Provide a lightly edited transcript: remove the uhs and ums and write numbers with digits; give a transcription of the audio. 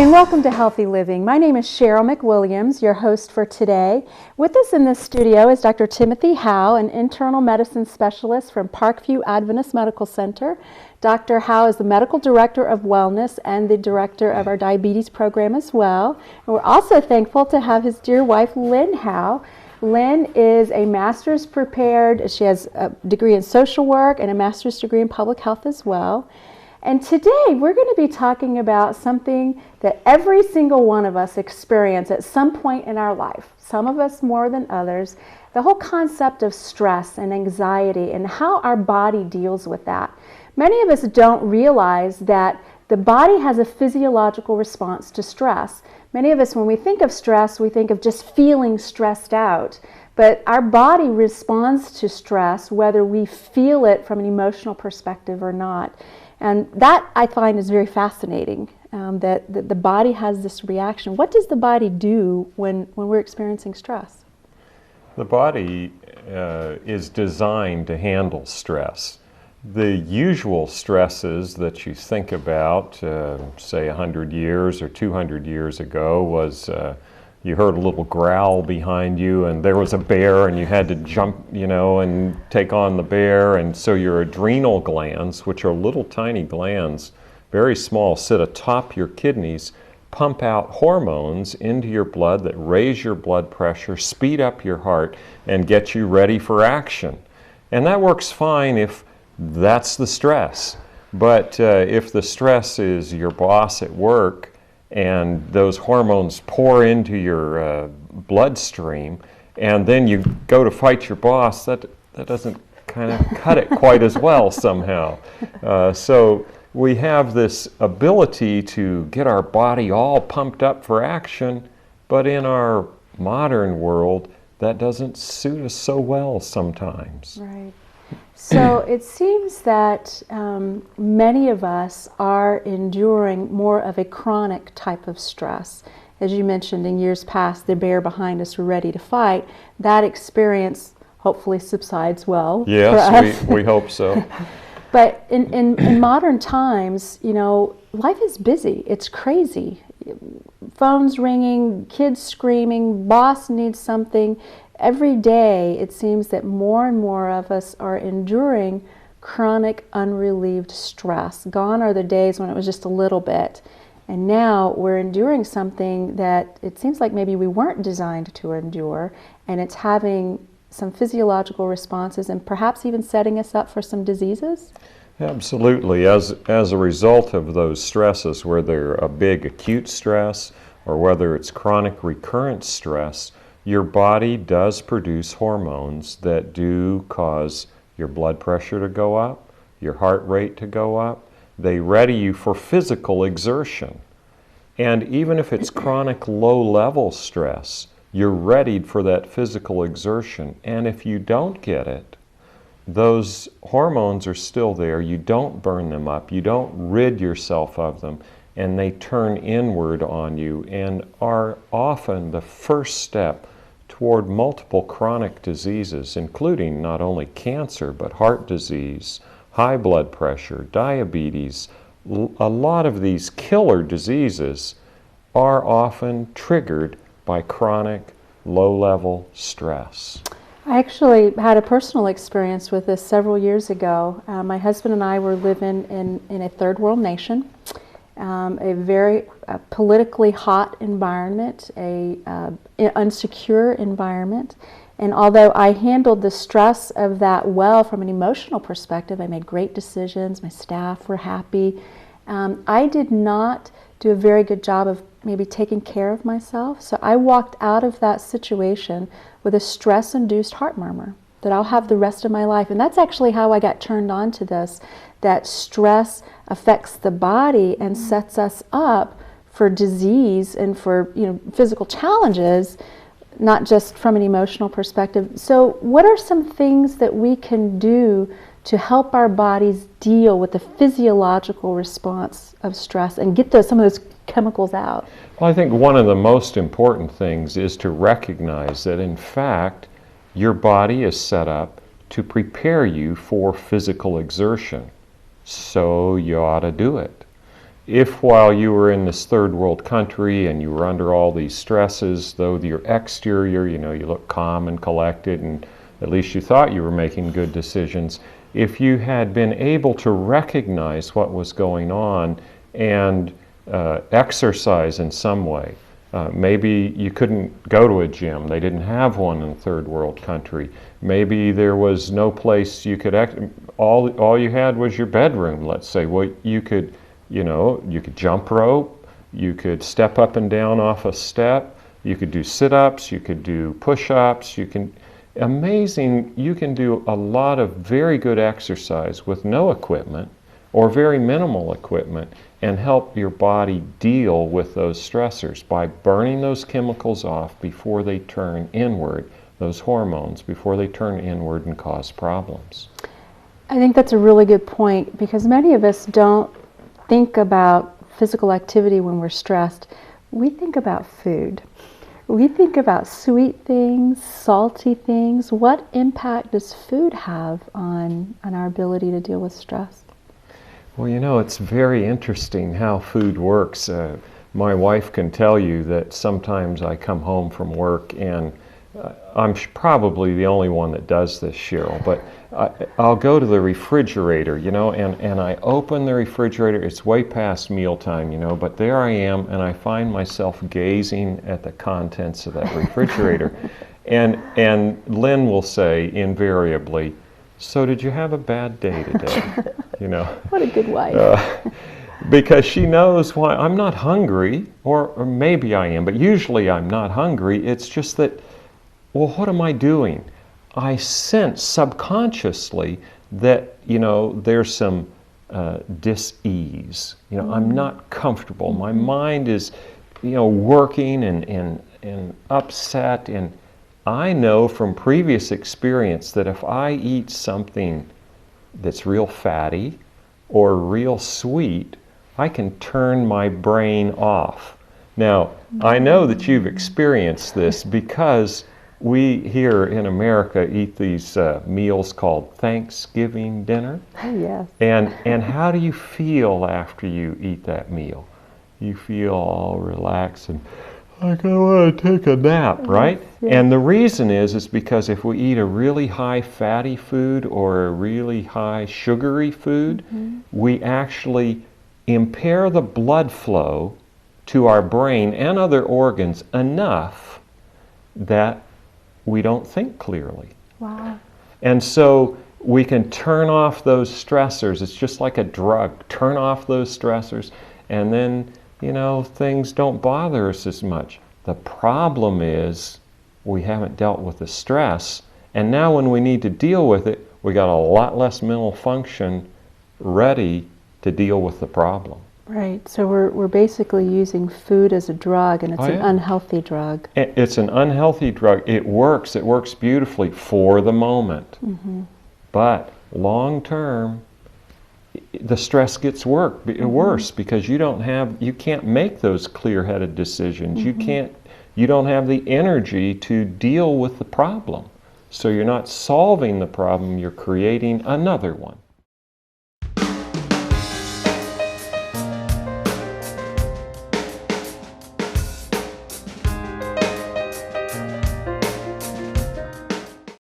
and welcome to Healthy Living. My name is Cheryl McWilliams, your host for today. With us in the studio is Dr. Timothy Howe, an internal medicine specialist from Parkview Adventist Medical Center. Dr. Howe is the medical director of wellness and the director of our diabetes program as well. And we're also thankful to have his dear wife, Lynn Howe. Lynn is a master's prepared. She has a degree in social work and a master's degree in public health as well. And today we're going to be talking about something that every single one of us experience at some point in our life, some of us more than others, the whole concept of stress and anxiety and how our body deals with that. Many of us don't realize that the body has a physiological response to stress. Many of us, when we think of stress, we think of just feeling stressed out. But our body responds to stress whether we feel it from an emotional perspective or not. And that I find is very fascinating, that the body has this reaction. What does the body do when we're experiencing stress? The body is designed to handle stress. The usual stresses that you think about, say 100 years or 200 years ago, was you heard a little growl behind you and there was a bear and you had to jump, and take on the bear. And so your adrenal glands, which are little tiny glands, very small, sit atop your kidneys, pump out hormones into your blood that raise your blood pressure, speed up your heart, and get you ready for action. And that works fine if that's the stress. But if the stress is your boss at work and those hormones pour into your bloodstream, and then you go to fight your boss, that doesn't kind of cut it quite as well somehow. So we have this ability to get our body all pumped up for action, but in our modern world, that doesn't suit us so well sometimes. Right. So it seems that many of us are enduring more of a chronic type of stress. As you mentioned, in years past, the bear behind us were ready to fight. That experience hopefully subsides well for us. Yes, we hope so. But in modern times, life is busy. It's crazy. Phones ringing, kids screaming, boss needs something. Every day, it seems that more and more of us are enduring chronic, unrelieved stress. Gone are the days when it was just a little bit. And now we're enduring something that it seems like maybe we weren't designed to endure, and it's having some physiological responses and perhaps even setting us up for some diseases? Absolutely. As a result of those stresses, whether a big acute stress or whether it's chronic recurrent stress, your body does produce hormones that do cause your blood pressure to go up, your heart rate to go up. They ready you for physical exertion. And even if it's chronic low-level stress, you're readied for that physical exertion. And if you don't get it, those hormones are still there. You don't burn them up. You don't rid yourself of them. And they turn inward on you and are often the first step toward multiple chronic diseases, including not only cancer, but heart disease, high blood pressure, diabetes. A lot of these killer diseases are often triggered by chronic, low-level stress. I actually had a personal experience with this several years ago. My husband and I were living in a third world nation, a very politically hot environment, a unsecure environment. And although I handled the stress of that well from an emotional perspective, I made great decisions, my staff were happy, I did not do a very good job of maybe taking care of myself. So I walked out of that situation with a stress-induced heart murmur that I'll have the rest of my life. And that's actually how I got turned on to this, that stress affects the body and sets us up for disease and for physical challenges, not just from an emotional perspective. So what are some things that we can do to help our bodies deal with the physiological response of stress and get some of those chemicals out? Well, I think one of the most important things is to recognize that, in fact, your body is set up to prepare you for physical exertion. So you ought to do it. if while you were in this third world country and you were under all these stresses, though your exterior, you look calm and collected, and at least you thought you were making good decisions, if you had been able to recognize what was going on and exercise in some way. Maybe you couldn't go to a gym. They didn't have one in a third world country. Maybe there was no place you could all you had was your bedroom, let's say. Well, you could jump rope, you could step up and down off a step, you could do sit-ups, you could do push-ups, you can do a lot of very good exercise with no equipment or very minimal equipment, and help your body deal with those stressors by burning those chemicals off before they turn inward, those hormones, before they turn inward and cause problems. I think that's a really good point, because many of us don't think about physical activity when we're stressed. We think about food. We think about sweet things, salty things. What impact does food have on our ability to deal with stress? Well, it's very interesting how food works. My wife can tell you that sometimes I come home from work, and I'm probably the only one that does this, Cheryl, but I'll go to the refrigerator, and I open the refrigerator. It's way past mealtime, but there I am, and I find myself gazing at the contents of that refrigerator. And Lynn will say invariably, "So did you have a bad day today?" What a good wife. Because she knows why I'm not hungry, or maybe I am, but usually I'm not hungry. It's just that, well, what am I doing? I sense subconsciously that, there's some dis-ease. I'm not comfortable. My mind is, working and upset, and I know from previous experience that if I eat something that's real fatty or real sweet, I can turn my brain off. Now, I know that you've experienced this, because we here in America eat these meals called Thanksgiving dinner. Oh, yes. And how do you feel after you eat that meal? You feel all relaxed and like I want to take a nap, right? Yes. And the reason is because if we eat a really high fatty food or a really high sugary food, we actually impair the blood flow to our brain and other organs enough that we don't think clearly. Wow. And so we can turn off those stressors. It's just like a drug. Turn off those stressors, and then things don't bother us as much. The problem is we haven't dealt with the stress, and now when we need to deal with it, we got a lot less mental function ready to deal with the problem. Right. So we're basically using food as a drug, and it's an yeah. unhealthy drug. It's an unhealthy drug. It works beautifully for the moment. But long term, the stress gets worse because you can't make those clear-headed decisions. You don't have the energy to deal with the problem. So you're not solving the problem, you're creating another one.